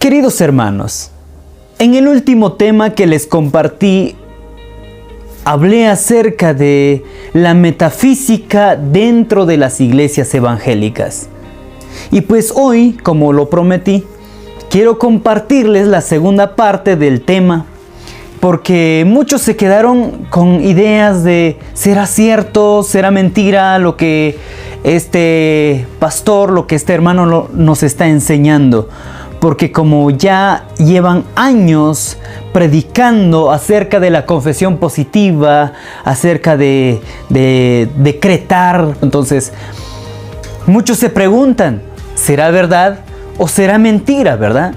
Queridos hermanos, en el último tema que les compartí, hablé acerca de la metafísica dentro de las iglesias evangélicas. Y pues hoy, como lo prometí, quiero compartirles la segunda parte del tema, porque muchos se quedaron con ideas de ¿será cierto, será mentira lo que este pastor, lo que este hermano nos está enseñando? Porque como ya llevan años predicando acerca de la confesión positiva, acerca de decretar, entonces muchos se preguntan, ¿será verdad o será mentira, verdad?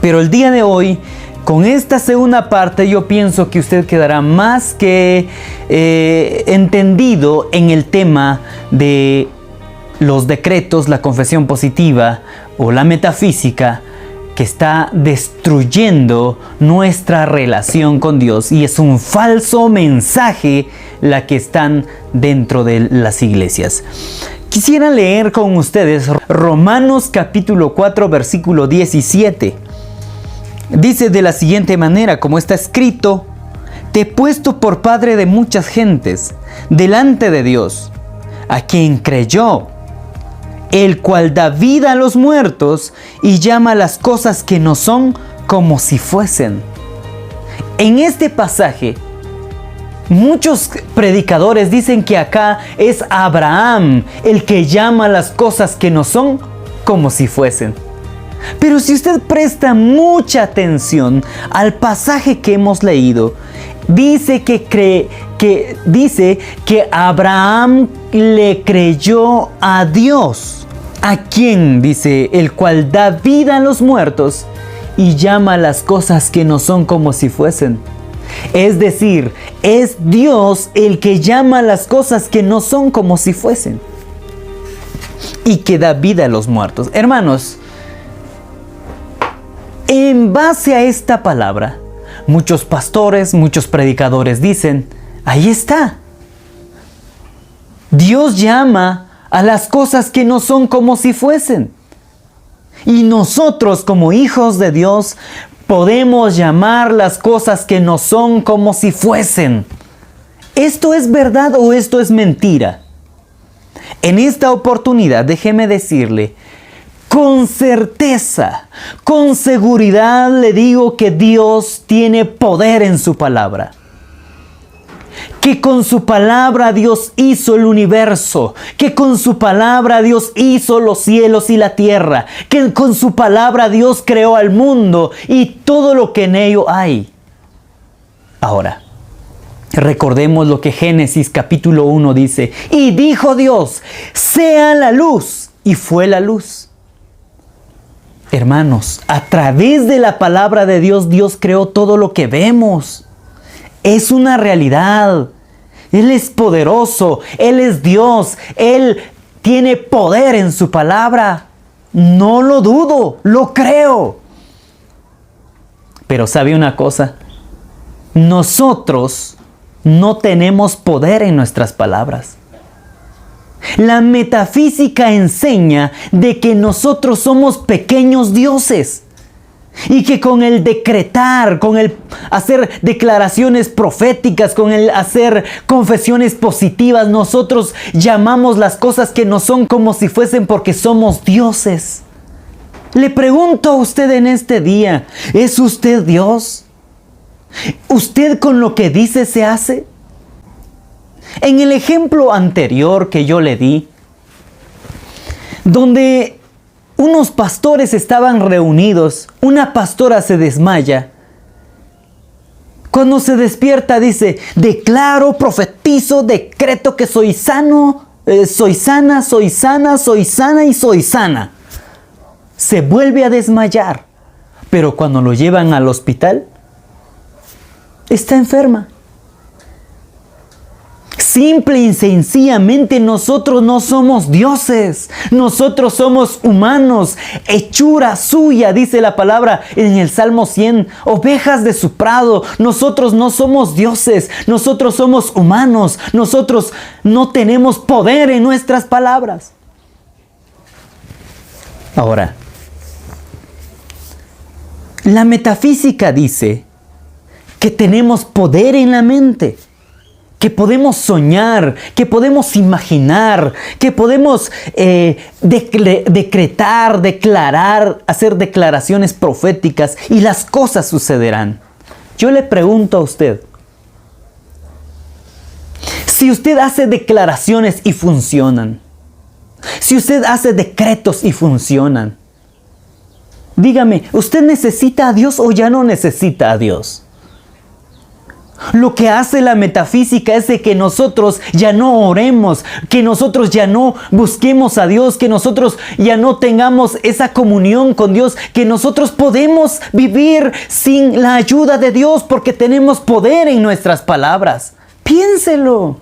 Pero el día de hoy, con esta segunda parte, yo pienso que usted quedará más que entendido en el tema de los decretos, la confesión positiva o la metafísica que está destruyendo nuestra relación con Dios, y es un falso mensaje la que están dentro de las iglesias. Quisiera leer con ustedes Romanos capítulo 4 versículo 17. Dice de la siguiente manera, como está escrito: te he puesto por padre de muchas gentes delante de Dios, a quien creyó, el cual da vida a los muertos y llama las cosas que no son como si fuesen. En este pasaje, muchos predicadores dicen que acá es Abraham el que llama las cosas que no son como si fuesen. Pero si usted presta mucha atención al pasaje que hemos leído, dice que Abraham le creyó a Dios. ¿A quién? Dice, el cual da vida a los muertos y llama las cosas que no son como si fuesen. Es decir, es Dios el que llama las cosas que no son como si fuesen y que da vida a los muertos. Hermanos, en base a esta palabra, muchos pastores, muchos predicadores dicen, ahí está. Dios llama a las cosas que no son como si fuesen. Y nosotros como hijos de Dios podemos llamar las cosas que no son como si fuesen. ¿Esto es verdad o esto es mentira? En esta oportunidad, déjeme decirle, con certeza, con seguridad le digo que Dios tiene poder en su palabra. Que con su palabra Dios hizo el universo, que con su palabra Dios hizo los cielos y la tierra, que con su palabra Dios creó al mundo y todo lo que en ello hay. Ahora, recordemos lo que Génesis capítulo 1 dice: y dijo Dios, sea la luz, y fue la luz. Hermanos, a través de la palabra de Dios, Dios creó todo lo que vemos. Es una realidad. Él es poderoso, Él es Dios, Él tiene poder en su palabra. No lo dudo, lo creo. Pero ¿sabe una cosa? Nosotros no tenemos poder en nuestras palabras. La metafísica enseña de que nosotros somos pequeños dioses. Y que con el decretar, con el hacer declaraciones proféticas, con el hacer confesiones positivas, nosotros llamamos las cosas que no son como si fuesen, porque somos dioses. Le pregunto a usted en este día, ¿es usted Dios? ¿Usted con lo que dice se hace? En el ejemplo anterior que yo le di, donde unos pastores estaban reunidos, una pastora se desmaya. Cuando se despierta dice: declaro, profetizo, decreto que soy sano, soy sana, soy sana, soy sana y soy sana. Se vuelve a desmayar, pero cuando lo llevan al hospital, está enferma. Simple y sencillamente nosotros no somos dioses, nosotros somos humanos, hechura suya, dice la palabra en el Salmo 100, ovejas de su prado. Nosotros no somos dioses, nosotros somos humanos, nosotros no tenemos poder en nuestras palabras. Ahora, La metafísica dice que tenemos poder en la mente, que podemos soñar, que podemos imaginar, que podemos decretar, declarar, hacer declaraciones proféticas y las cosas sucederán. Yo le pregunto a usted, si usted hace declaraciones y funcionan, si usted hace decretos y funcionan, dígame, ¿usted necesita a Dios o ya no necesita a Dios? Lo que hace la metafísica es de que nosotros ya no oremos, que nosotros ya no busquemos a Dios, que nosotros ya no tengamos esa comunión con Dios, que nosotros podemos vivir sin la ayuda de Dios porque tenemos poder en nuestras palabras. Piénselo.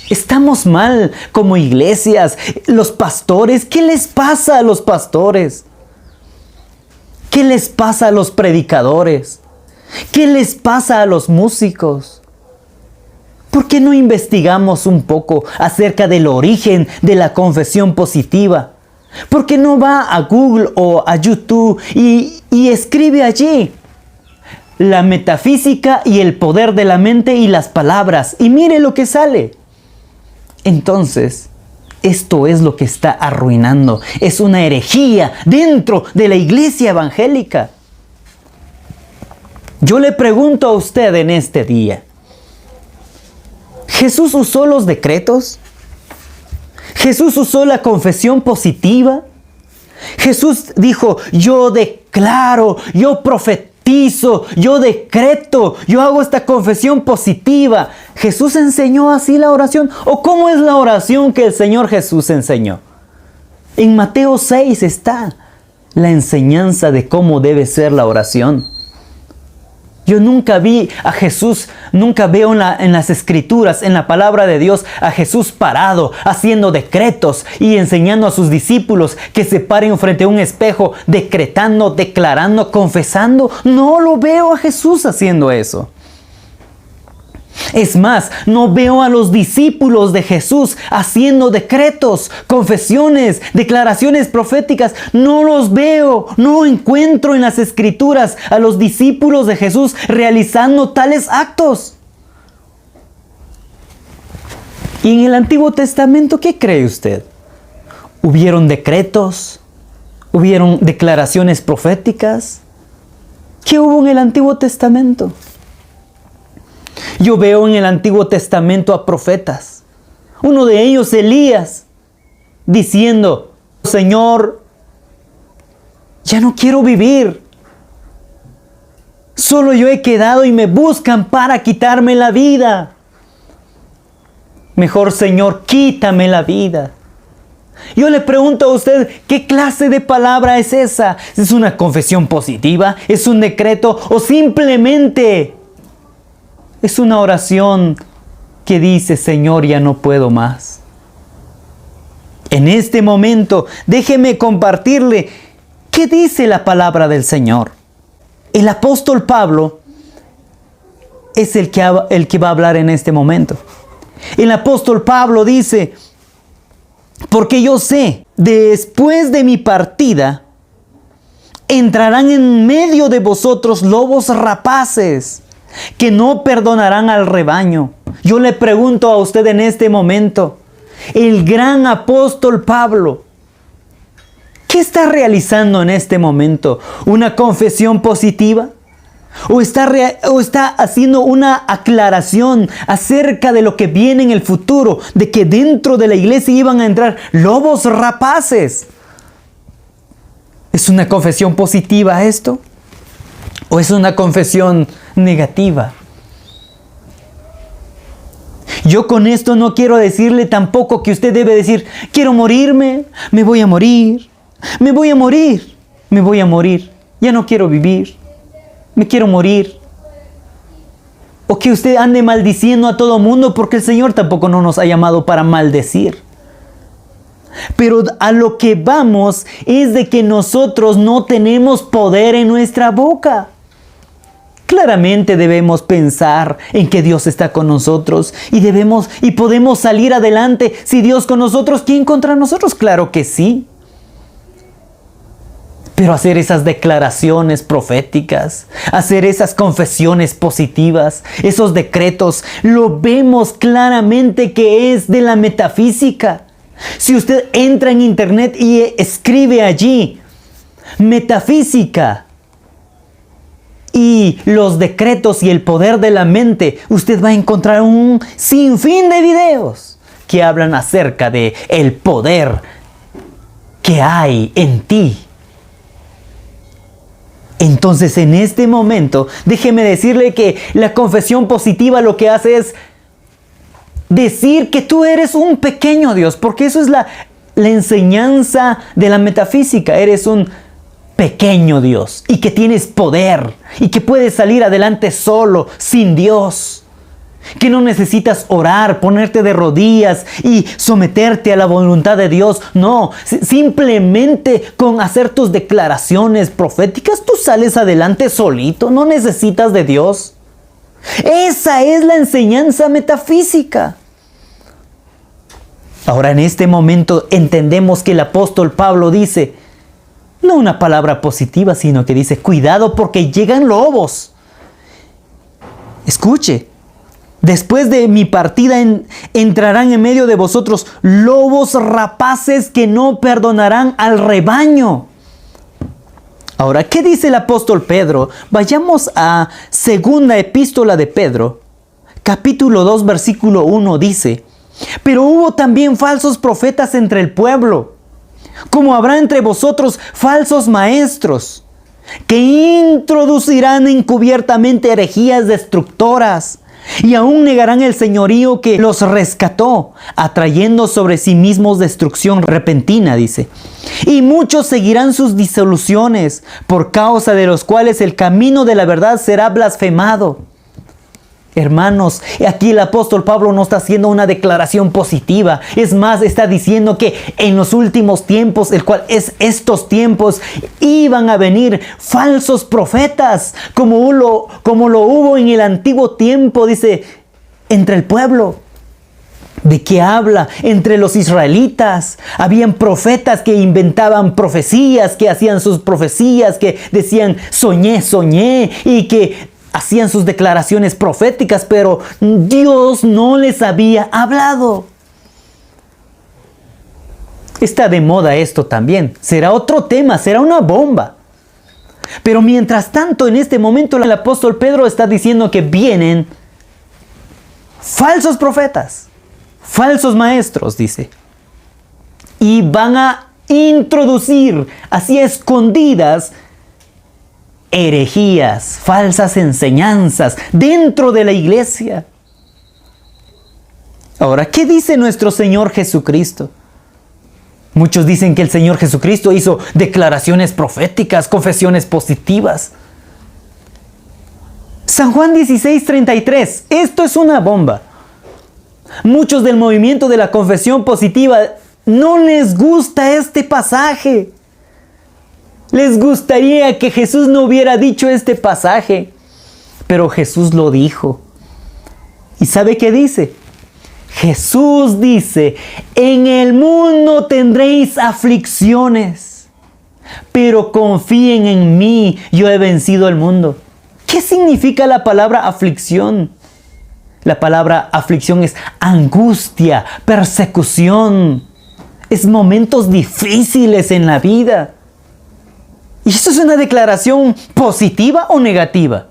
Estamos mal como iglesias, los pastores. ¿Qué les pasa a los pastores? ¿Qué les pasa a los predicadores? ¿Qué les pasa a los músicos? ¿Por qué no investigamos un poco acerca del origen de la confesión positiva? ¿Por qué no va a Google o a YouTube y escribe allí la metafísica y el poder de la mente y las palabras? Y mire lo que sale. Entonces, esto es lo que está arruinando. Es una herejía dentro de la iglesia evangélica. Yo le pregunto a usted en este día, ¿Jesús usó los decretos? ¿Jesús usó la confesión positiva? Jesús dijo, yo declaro, yo profetizo, yo decreto, yo hago esta confesión positiva. ¿Jesús enseñó así la oración? ¿O cómo es la oración que el Señor Jesús enseñó? En Mateo 6 está la enseñanza de cómo debe ser la oración. Yo nunca vi a Jesús, nunca veo en las escrituras, en la palabra de Dios, a Jesús parado, haciendo decretos y enseñando a sus discípulos que se paren frente a un espejo, decretando, declarando, confesando. No lo veo a Jesús haciendo eso. Es más, no veo a los discípulos de Jesús haciendo decretos, confesiones, declaraciones proféticas. No los veo, no encuentro en las escrituras a los discípulos de Jesús realizando tales actos. Y en el Antiguo Testamento, ¿qué cree usted? ¿Hubieron decretos? ¿Hubieron declaraciones proféticas? ¿Qué hubo en el Antiguo Testamento? Yo veo en el Antiguo Testamento a profetas. Uno de ellos, Elías, diciendo, Señor, ya no quiero vivir. Solo yo he quedado y me buscan para quitarme la vida. Mejor, Señor, quítame la vida. Yo le pregunto a usted, ¿qué clase de palabra es esa? ¿Es una confesión positiva? ¿Es un decreto? ¿O simplemente es una oración que dice, Señor, ya no puedo más? En este momento, déjeme compartirle qué dice la palabra del Señor. El apóstol Pablo es el que va a hablar en este momento. El apóstol Pablo dice, porque yo sé, después de mi partida, entrarán en medio de vosotros lobos rapaces, que no perdonarán al rebaño. Yo le pregunto a usted en este momento, el gran apóstol Pablo, ¿qué está realizando en este momento? ¿Una confesión positiva? ¿O está haciendo una aclaración acerca de lo que viene en el futuro? De que dentro de la iglesia iban a entrar lobos rapaces. ¿Es una confesión positiva esto? ¿O es una confesión negativa? Yo con esto no quiero decirle tampoco que usted debe decir, quiero morirme, me voy a morir, me voy a morir, me voy a morir, ya no quiero vivir, me quiero morir. O que usted ande maldiciendo a todo mundo, porque el Señor tampoco no nos ha llamado para maldecir. Pero a lo que vamos es de que nosotros no tenemos poder en nuestra boca. Claramente debemos pensar en que Dios está con nosotros y podemos salir adelante. Si Dios con nosotros, ¿quién contra nosotros? Claro que sí. Pero hacer esas declaraciones proféticas, hacer esas confesiones positivas, esos decretos, lo vemos claramente que es de la metafísica. Si usted entra en internet y escribe allí, metafísica y los decretos y el poder de la mente, usted va a encontrar un sinfín de videos que hablan acerca de el poder que hay en ti. Entonces, en este momento, déjeme decirle que la confesión positiva lo que hace es decir que tú eres un pequeño Dios, porque eso es la enseñanza de la metafísica. Eres un pequeño Dios y que tienes poder y que puedes salir adelante solo, sin Dios. Que no necesitas orar, ponerte de rodillas y someterte a la voluntad de Dios. No, simplemente con hacer tus declaraciones proféticas, tú sales adelante solito, no necesitas de Dios. Esa es la enseñanza metafísica. Ahora, en este momento entendemos que el apóstol Pablo dice, no una palabra positiva, sino que dice, cuidado porque llegan lobos. Escuche. Después de mi partida entrarán en medio de vosotros lobos rapaces que no perdonarán al rebaño. Ahora, ¿qué dice el apóstol Pedro? Vayamos a segunda epístola de Pedro, capítulo 2, versículo 1, dice, pero hubo también falsos profetas entre el pueblo, como habrá entre vosotros falsos maestros, que introducirán encubiertamente herejías destructoras, y aún negarán el señorío que los rescató, atrayendo sobre sí mismos destrucción repentina, dice. Y muchos seguirán sus disoluciones, por causa de los cuales el camino de la verdad será blasfemado. Hermanos, aquí el apóstol Pablo no está haciendo una declaración positiva. Es más, está diciendo que en los últimos tiempos, el cual es estos tiempos, iban a venir falsos profetas, como lo hubo en el antiguo tiempo, dice, entre el pueblo. ¿De qué habla? Entre los israelitas. Habían profetas que inventaban profecías, que hacían sus profecías, que decían, soñé, y que hacían sus declaraciones proféticas, pero Dios no les había hablado. Está de moda esto también. Será otro tema, será una bomba. Pero mientras tanto, en este momento, el apóstol Pedro está diciendo que vienen falsos profetas, falsos maestros, dice. Y van a introducir, así a escondidas, herejías, falsas enseñanzas dentro de la iglesia. Ahora, ¿qué dice nuestro Señor Jesucristo? Muchos dicen que el Señor Jesucristo hizo declaraciones proféticas, confesiones positivas. San Juan 16:33, esto es una bomba. Muchos del movimiento de la confesión positiva no les gusta este pasaje. Les gustaría que Jesús no hubiera dicho este pasaje, pero Jesús lo dijo. ¿Y sabe qué dice? Jesús dice, en el mundo tendréis aflicciones, pero confíen en mí, yo he vencido al mundo. ¿Qué significa la palabra aflicción? La palabra aflicción es angustia, persecución, es momentos difíciles en la vida. ¿Y esto es una declaración positiva o negativa?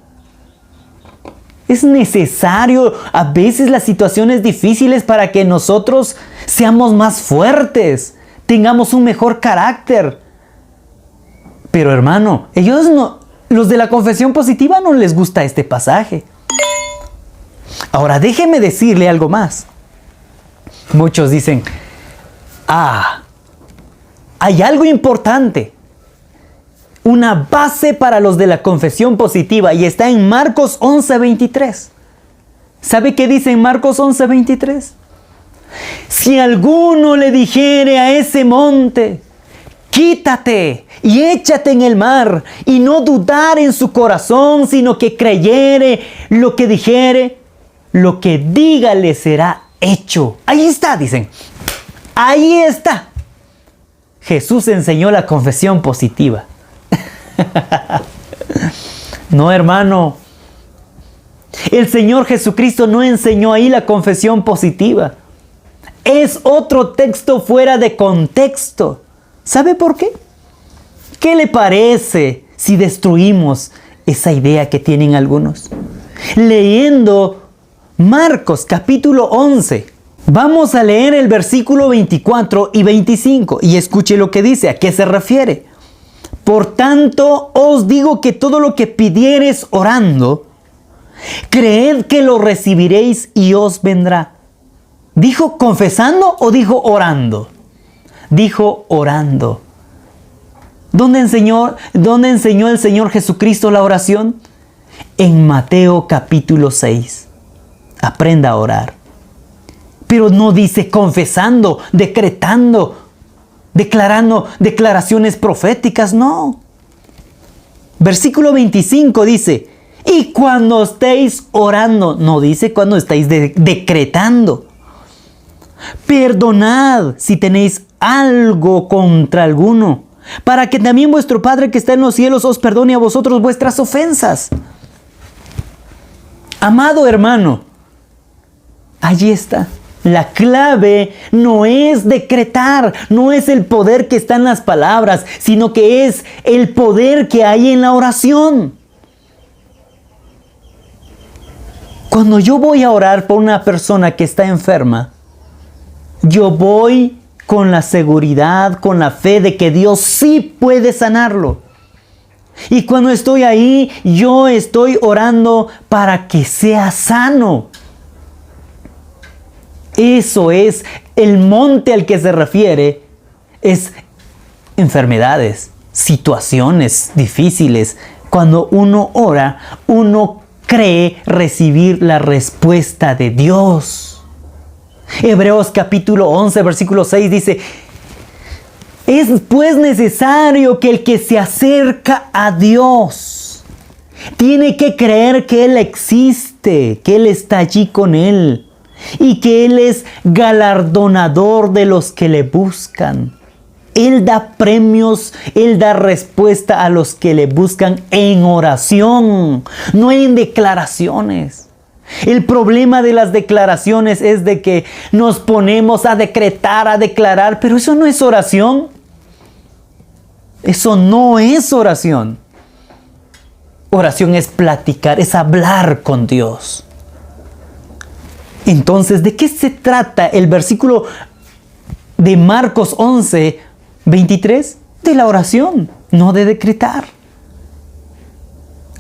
Es necesario a veces las situaciones difíciles para que nosotros seamos más fuertes, tengamos un mejor carácter. Pero hermano, los de la confesión positiva no les gusta este pasaje. Ahora déjeme decirle algo más. Muchos dicen, hay algo importante. Una base para los de la confesión positiva y está en Marcos 11:23. ¿Sabe qué dice en Marcos 11:23? Si alguno le dijere a ese monte, quítate y échate en el mar, y no dudar en su corazón, sino que creyere lo que dijere, lo que diga le será hecho. Ahí está, dicen. Ahí está. Jesús enseñó la confesión positiva. No, hermano. El Señor Jesucristo no enseñó ahí la confesión positiva. Es otro texto fuera de contexto. ¿Sabe por qué? ¿Qué le parece si destruimos esa idea que tienen algunos? Leyendo Marcos capítulo 11. Vamos a leer el versículo 24 y 25 y escuche lo que dice, ¿a qué se refiere? Por tanto, os digo que todo lo que pidiereis orando, creed que lo recibiréis y os vendrá. ¿Dijo confesando o dijo orando? Dijo orando. ¿Dónde enseñó el Señor Jesucristo la oración? En Mateo capítulo 6. Aprenda a orar. Pero no dice confesando, decretando, declarando declaraciones proféticas, no. Versículo 25 dice, y cuando estéis orando, no dice cuando estáis decretando. Perdonad si tenéis algo contra alguno, para que también vuestro Padre que está en los cielos os perdone a vosotros vuestras ofensas. Amado hermano, allí está. La clave no es decretar, no es el poder que está en las palabras, sino que es el poder que hay en la oración. Cuando yo voy a orar por una persona que está enferma, yo voy con la seguridad, con la fe de que Dios sí puede sanarlo. Y cuando estoy ahí, yo estoy orando para que sea sano. Eso es el monte al que se refiere, es enfermedades, situaciones difíciles. Cuando uno ora, uno cree recibir la respuesta de Dios. Hebreos capítulo 11, versículo 6 dice, es pues necesario que el que se acerca a Dios tiene que creer que Él existe, que Él está allí con él y que Él es galardonador de los que le buscan. Él da premios, Él da respuesta a los que le buscan en oración, no en declaraciones. El problema de las declaraciones es de que nos ponemos a decretar, a declarar, pero eso no es oración. Eso no es oración. Oración es platicar, es hablar con Dios. Entonces, ¿de qué se trata el versículo de Marcos 11, 23? De la oración, no de decretar.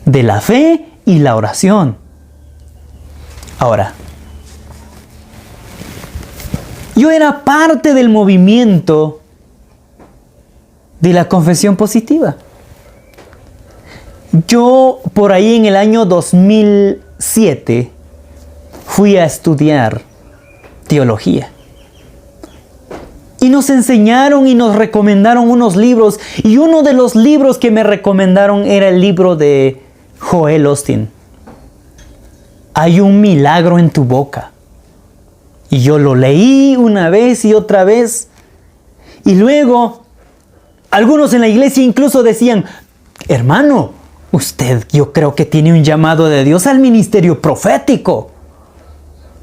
De la fe y la oración. Ahora, yo era parte del movimiento de la confesión positiva. Yo por ahí en el año 2007 fui a estudiar teología. Y nos enseñaron y nos recomendaron unos libros. Y uno de los libros que me recomendaron era el libro de Joel Osteen. Hay un milagro en tu boca. Y yo lo leí una vez y otra vez. Y luego, algunos en la iglesia incluso decían, hermano, usted yo creo que tiene un llamado de Dios al ministerio profético.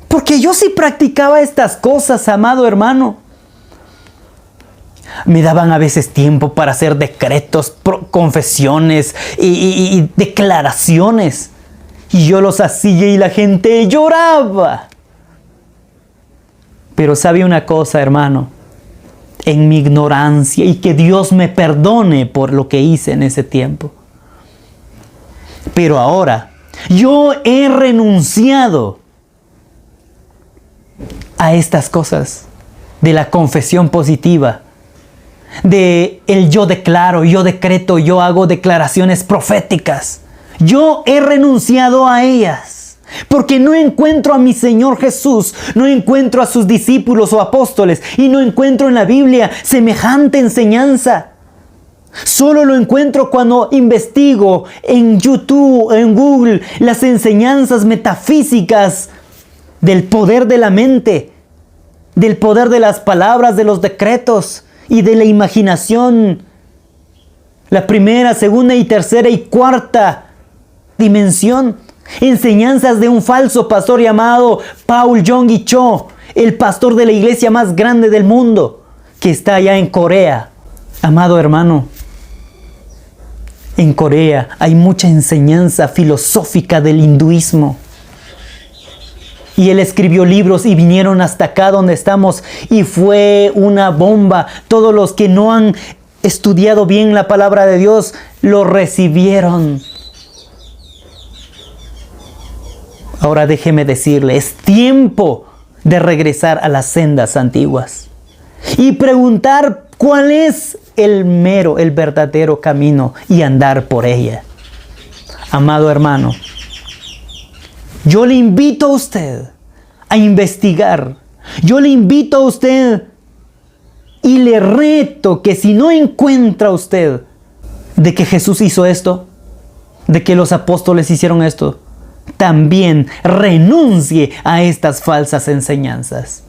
Porque yo sí practicaba estas cosas, amado hermano. Me daban a veces tiempo para hacer decretos, confesiones y declaraciones. Y yo los hacía y la gente lloraba. Pero sabe una cosa, hermano, en mi ignorancia, y que Dios me perdone por lo que hice en ese tiempo. Pero ahora, yo he renunciado a estas cosas de la confesión positiva, de el yo declaro, yo decreto, yo hago declaraciones proféticas. Yo he renunciado a ellas porque no encuentro a mi Señor Jesús, no encuentro a sus discípulos o apóstoles y no encuentro en la Biblia semejante enseñanza. Solo lo encuentro cuando investigo en YouTube, en Google, las enseñanzas metafísicas del poder de la mente, del poder de las palabras, de los decretos y de la imaginación La primera, segunda y tercera y cuarta dimensión. Enseñanzas de un falso pastor llamado Paul Yonggi Cho, el pastor de la iglesia más grande del mundo, que está allá en Corea. Amado hermano, en Corea hay mucha enseñanza filosófica del hinduismo. Y él escribió libros y vinieron hasta acá donde estamos y fue una bomba. Todos los que no han estudiado bien la palabra de Dios lo recibieron. Ahora déjeme decirle, es tiempo de regresar a las sendas antiguas y preguntar cuál es el verdadero camino y andar por ella. Amado hermano, yo le invito a usted a investigar. Yo le invito a usted y le reto que si no encuentra usted de que Jesús hizo esto, de que los apóstoles hicieron esto, también renuncie a estas falsas enseñanzas.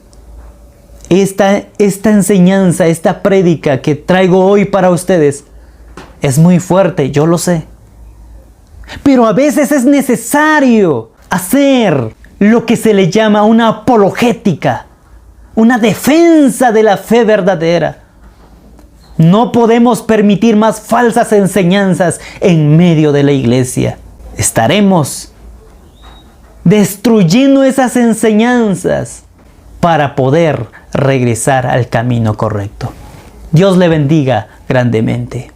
Esta enseñanza, esta prédica que traigo hoy para ustedes es muy fuerte, yo lo sé. Pero a veces es necesario hacer lo que se le llama una apologética, una defensa de la fe verdadera. No podemos permitir más falsas enseñanzas en medio de la iglesia. Estaremos destruyendo esas enseñanzas para poder regresar al camino correcto. Dios le bendiga grandemente.